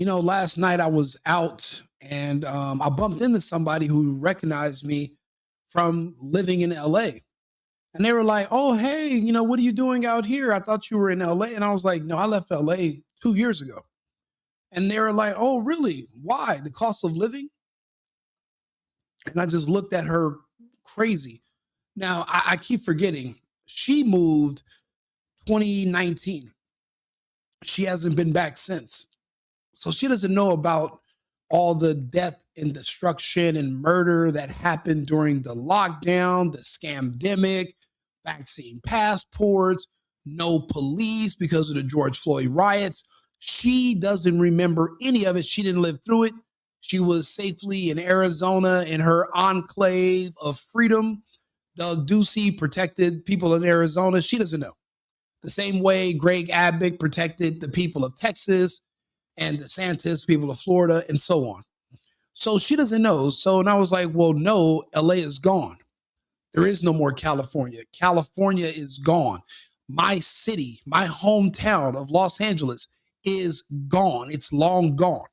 Last night I was out and I bumped into somebody who recognized me from living in LA. And they were like, oh, hey, what are you doing out here? I thought you were in LA. And I was like, no, I left LA 2 years ago. And they were like, oh, really? Why? The cost of living? And I just looked at her crazy. Now, I keep forgetting. She moved 2019. She hasn't been back since. So she doesn't know about all the death and destruction and murder that happened during the lockdown, the scamdemic, vaccine passports, no police because of the George Floyd riots. She doesn't remember any of it. She didn't live through it. She was safely in Arizona in her enclave of freedom. Doug Ducey protected people in Arizona. She doesn't know. The same way Greg Abbott protected the people of Texas and DeSantis, people of Florida, and so on. So she doesn't know. So, and I was like, well, no, LA is gone. There is no more California. California is gone. My city, my hometown of Los Angeles is gone. It's long gone.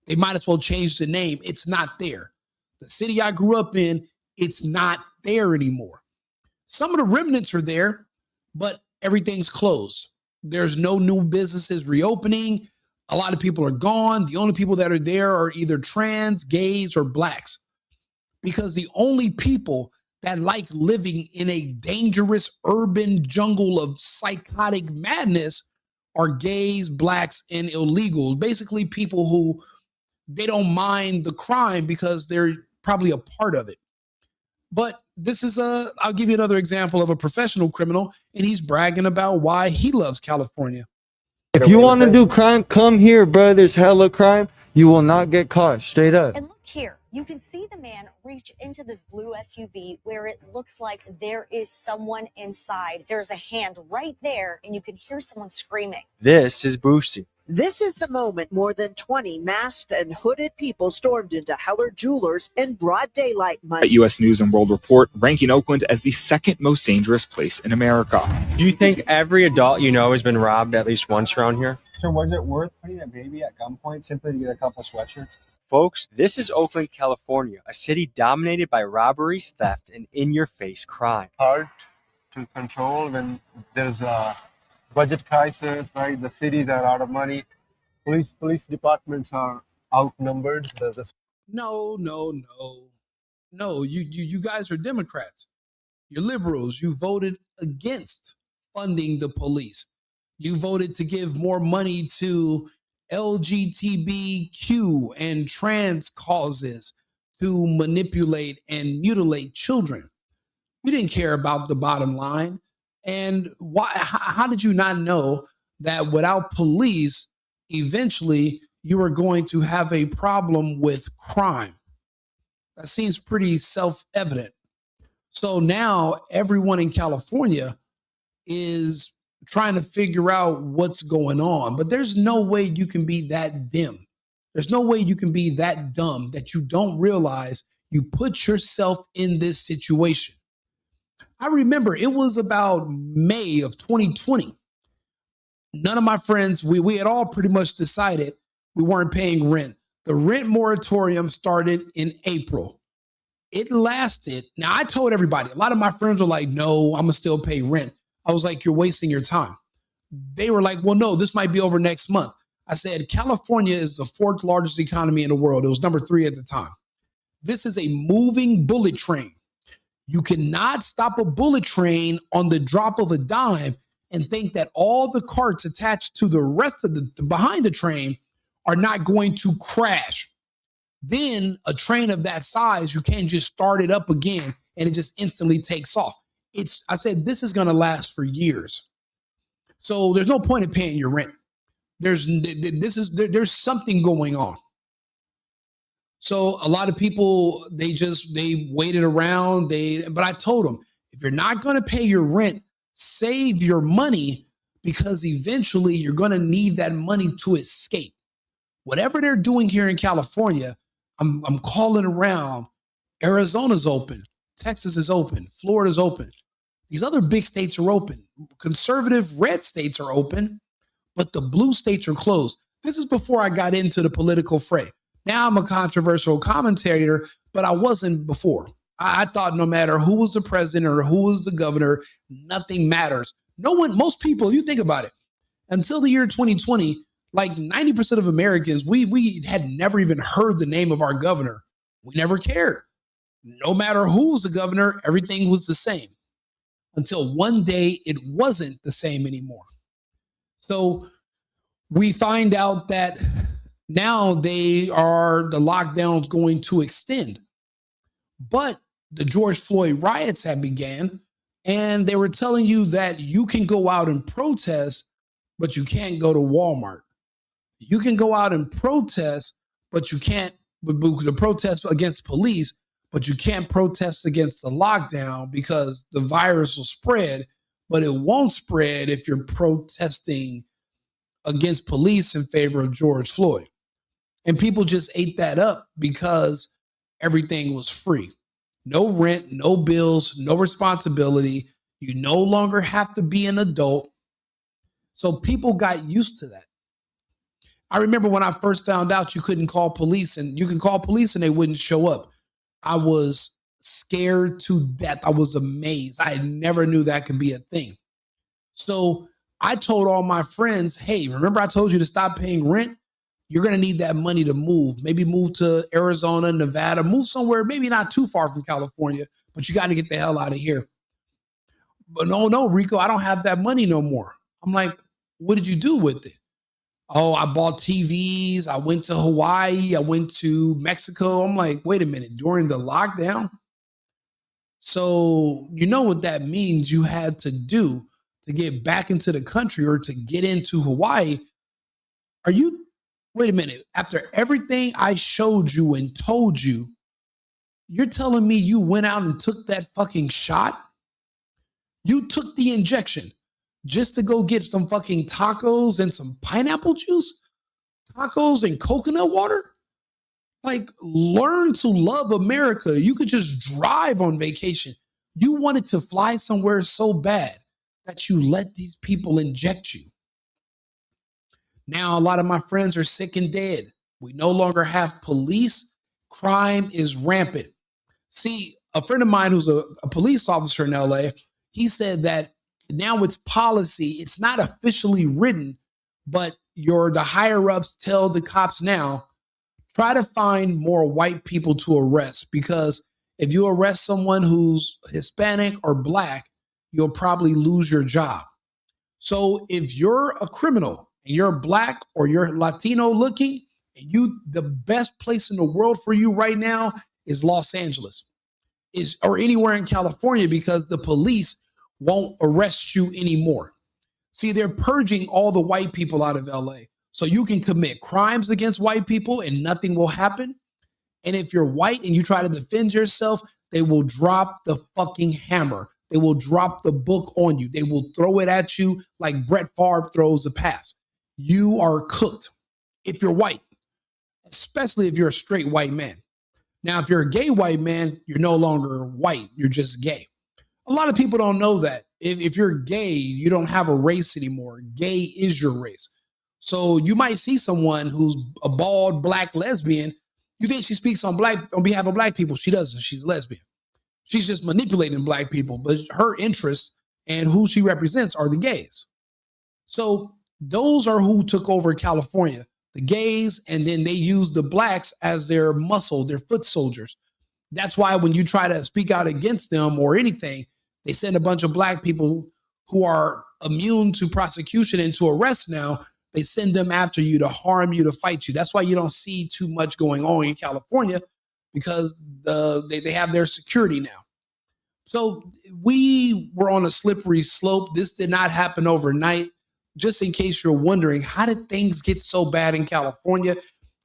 They might as well change the name. It's not there. The city I grew up in, it's not there anymore. Some of the remnants are there, but everything's closed. There's no new businesses reopening. A lot of people are gone. The only people that are there are either trans, gays, or blacks. Because the only people that like living in a dangerous urban jungle of psychotic madness are gays, blacks, and illegals. Basically people who they don't mind the crime because they're probably a part of it. But this is I'll give you another example of a professional criminal, and he's bragging about why he loves California. If you want to do crime, come here, bro. There's hella crime. You will not get caught, straight up. And look here. You can see the man reach into this blue SUV where it looks like there is someone inside. There's a hand right there, and you can hear someone screaming. This is Brucey. This is the moment more than 20 masked and hooded people stormed into Heller Jewelers in broad daylight Monday. At U.S. News and World Report, ranking Oakland as the second most dangerous place in America. Do you think every adult you know has been robbed at least once around here? So was it worth putting a baby at gunpoint simply to get a couple sweatshirts? Folks, this is Oakland, California, a city dominated by robberies, theft, and in-your-face crime. Hard to control when there's a budget crisis, right? The cities are out of money. Police departments are outnumbered. No. You guys are Democrats. You're liberals. You voted against funding the police. You voted to give more money to LGBTQ and trans causes to manipulate and mutilate children. You didn't care about the bottom line. And why? How did you not know that without police, eventually you are going to have a problem with crime? That seems pretty self-evident. So now everyone in California is trying to figure out what's going on, but there's no way you can be that dim. There's no way you can be that dumb that you don't realize you put yourself in this situation. I remember it was about May of 2020. None of my friends, we had all pretty much decided we weren't paying rent. The rent moratorium started in April. It lasted. Now, I told everybody, a lot of my friends were like, no, I'm going to still pay rent. I was like, you're wasting your time. They were like, well, no, this might be over next month. I said, California is the fourth largest economy in the world. It was number 3 at the time. This is a moving bullet train. You cannot stop a bullet train on the drop of a dime and think that all the carts attached to the rest of the behind the train are not going to crash. Then a train of that size, you can't just start it up again and it just instantly takes off. I said, this is going to last for years. So there's no point in paying your rent. There's something going on. So a lot of people, they waited around. But I told them, if you're not going to pay your rent, save your money, because eventually you're going to need that money to escape. Whatever they're doing here in California, I'm calling around. Arizona's open. Texas is open. Florida's open. These other big states are open. Conservative red states are open, but the blue states are closed. This is before I got into the political fray. Now I'm a controversial commentator, but I wasn't before. I thought no matter who was the president or who was the governor, nothing matters. Most people, you think about it, until the year 2020, like 90% of Americans, we had never even heard the name of our governor. We never cared. No matter who was the governor, everything was the same. Until one day it wasn't the same anymore. So we find out that now the lockdown's going to extend. But the George Floyd riots had began, and they were telling you that you can go out and protest, but you can't go to Walmart. You can go out and protest, but you can't the protest against police, but you can't protest against the lockdown because the virus will spread, but it won't spread if you're protesting against police in favor of George Floyd. And people just ate that up because everything was free. No rent, no bills, no responsibility. You no longer have to be an adult. So people got used to that. I remember when I first found out you couldn't call police, and you could call police and they wouldn't show up. I was scared to death. I was amazed. I never knew that could be a thing. So I told all my friends, hey, remember I told you to stop paying rent? You're going to need that money to move. Maybe move to Arizona, Nevada, move somewhere, maybe not too far from California, but you got to get the hell out of here. But no, Rico, I don't have that money no more. I'm like, what did you do with it? Oh, I bought TVs. I went to Hawaii. I went to Mexico. I'm like, wait a minute, during the lockdown? So you know what that means you had to do to get back into the country or to get into Hawaii. Wait a minute, after everything I showed you and told you, you're telling me you went out and took that fucking shot? You took the injection just to go get some fucking tacos and some pineapple juice? Tacos and coconut water? Like, learn to love America. You could just drive on vacation. You wanted to fly somewhere so bad that you let these people inject you. Now, a lot of my friends are sick and dead. We no longer have police. Crime is rampant. See, a friend of mine who's a police officer in LA, he said that now it's policy. It's not officially written, but the higher ups tell the cops now, try to find more white people to arrest, because if you arrest someone who's Hispanic or black, you'll probably lose your job. So if you're a criminal and you're black or you're Latino looking, the best place in the world for you right now is Los Angeles, or anywhere in California, because the police won't arrest you anymore. See, they're purging all the white people out of LA. So you can commit crimes against white people and nothing will happen. And if you're white and you try to defend yourself, they will drop the fucking hammer. They will drop the book on you. They will throw it at you like Brett Favre throws a pass. You are cooked if you're white, especially if you're a straight white man. Now, if you're a gay white man, you're no longer white. You're just gay. A lot of people don't know that. If you're gay, you don't have a race anymore. Gay is your race. So you might see someone who's a bald black lesbian. You think she speaks on behalf of black people. She doesn't. She's lesbian. She's just manipulating black people, but her interests and who she represents are the gays. So those are who took over California, the gays, and then they use the blacks as their muscle, their foot soldiers. That's why when you try to speak out against them or anything, they send a bunch of black people who are immune to prosecution and to arrest now. They send them after you to harm you, to fight you. That's why you don't see too much going on in California, because they have their security now. So we were on a slippery slope. This did not happen overnight. Just in case you're wondering, how did things get so bad in California?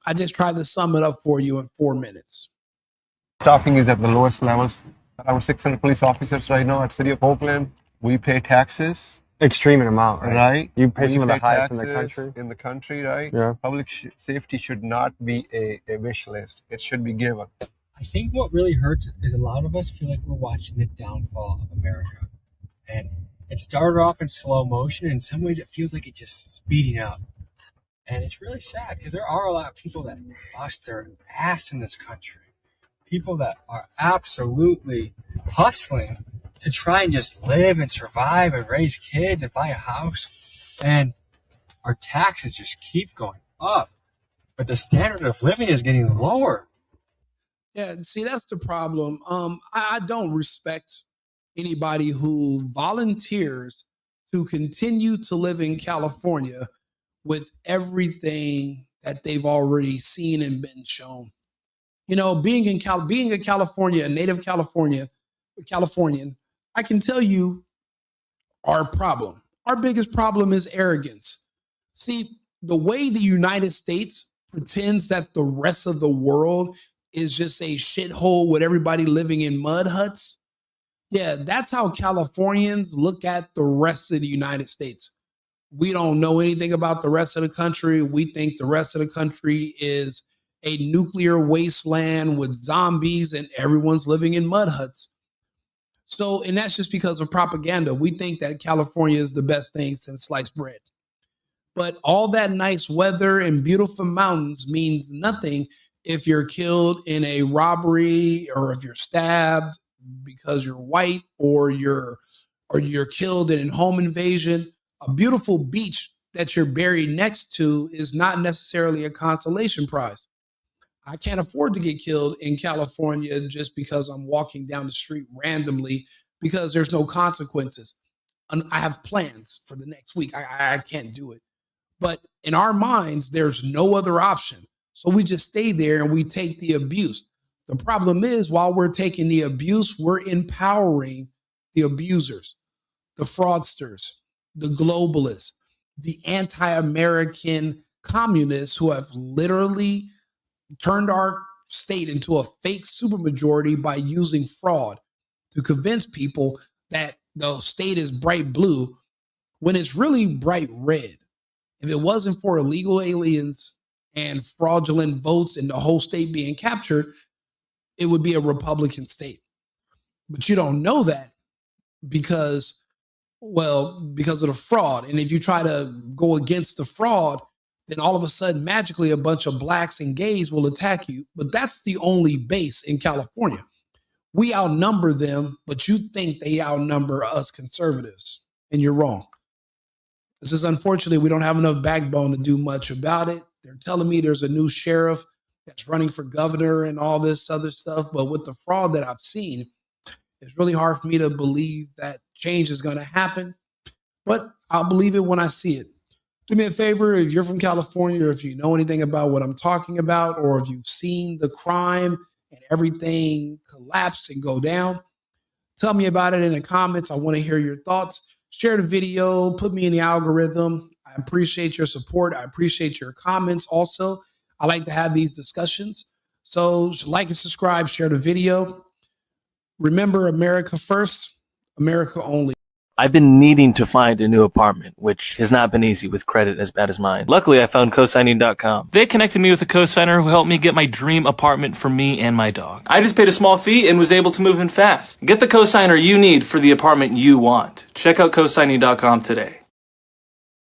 I just tried to sum it up for you in 4 minutes. Staffing is at the lowest levels. Around 600 police officers right now at City of Oakland. We pay taxes. Extreme amount, Right. You pay some of the highest in the country. In the country, right? Yeah. Public safety should not be a wish list. It should be given. I think what really hurts is a lot of us feel like we're watching the downfall of America. And it started off in slow motion. In some ways, it feels like it's just speeding up. And it's really sad because there are a lot of people that bust their ass in this country. People that are absolutely hustling to try and just live and survive and raise kids and buy a house. And our taxes just keep going up. But the standard of living is getting lower. Yeah, see, that's the problem. I don't respect anybody who volunteers to continue to live in California with everything that they've already seen and been shown. You know, being a California, a native Californian, I can tell you our problem. Our biggest problem is arrogance. See, the way the United States pretends that the rest of the world is just a shithole with everybody living in mud huts. Yeah, that's how Californians look at the rest of the United States. We don't know anything about the rest of the country. We think the rest of the country is a nuclear wasteland with zombies and everyone's living in mud huts. So, and that's just because of propaganda. We think that California is the best thing since sliced bread. But all that nice weather and beautiful mountains means nothing if you're killed in a robbery or if you're stabbed because you're white or you're killed in a home invasion. A beautiful beach that you're buried next to is not necessarily a consolation prize. I can't afford to get killed in California just because I'm walking down the street randomly because there's no consequences. I have plans for the next week. I can't do it. But in our minds, there's no other option. So we just stay there and we take the abuse. The problem is, while we're taking the abuse, we're empowering the abusers, the fraudsters, the globalists, the anti-American communists who have literally turned our state into a fake supermajority by using fraud to convince people that the state is bright blue when it's really bright red. If it wasn't for illegal aliens and fraudulent votes and the whole state being captured, it would be a Republican state. But you don't know that because of the fraud. And if you try to go against the fraud, then all of a sudden, magically, a bunch of blacks and gays will attack you. But that's the only base in California. We outnumber them, but you think they outnumber us conservatives, and you're wrong. This is unfortunately, we don't have enough backbone to do much about it. They're telling me there's a new sheriff that's running for governor and all this other stuff. But with the fraud that I've seen, it's really hard for me to believe that change is going to happen. But I'll believe it when I see it. Do me a favor, if you're from California, or if you know anything about what I'm talking about, or if you've seen the crime and everything collapse and go down, tell me about it in the comments. I want to hear your thoughts. Share the video, put me in the algorithm. I appreciate your support. I appreciate your comments also. I like to have these discussions. So like and subscribe, share the video. Remember, America first, America only. I've been needing to find a new apartment, which has not been easy with credit as bad as mine. Luckily, I found cosigning.com. They connected me with a cosigner who helped me get my dream apartment for me and my dog. I just paid a small fee and was able to move in fast. Get the cosigner you need for the apartment you want. Check out cosigning.com today.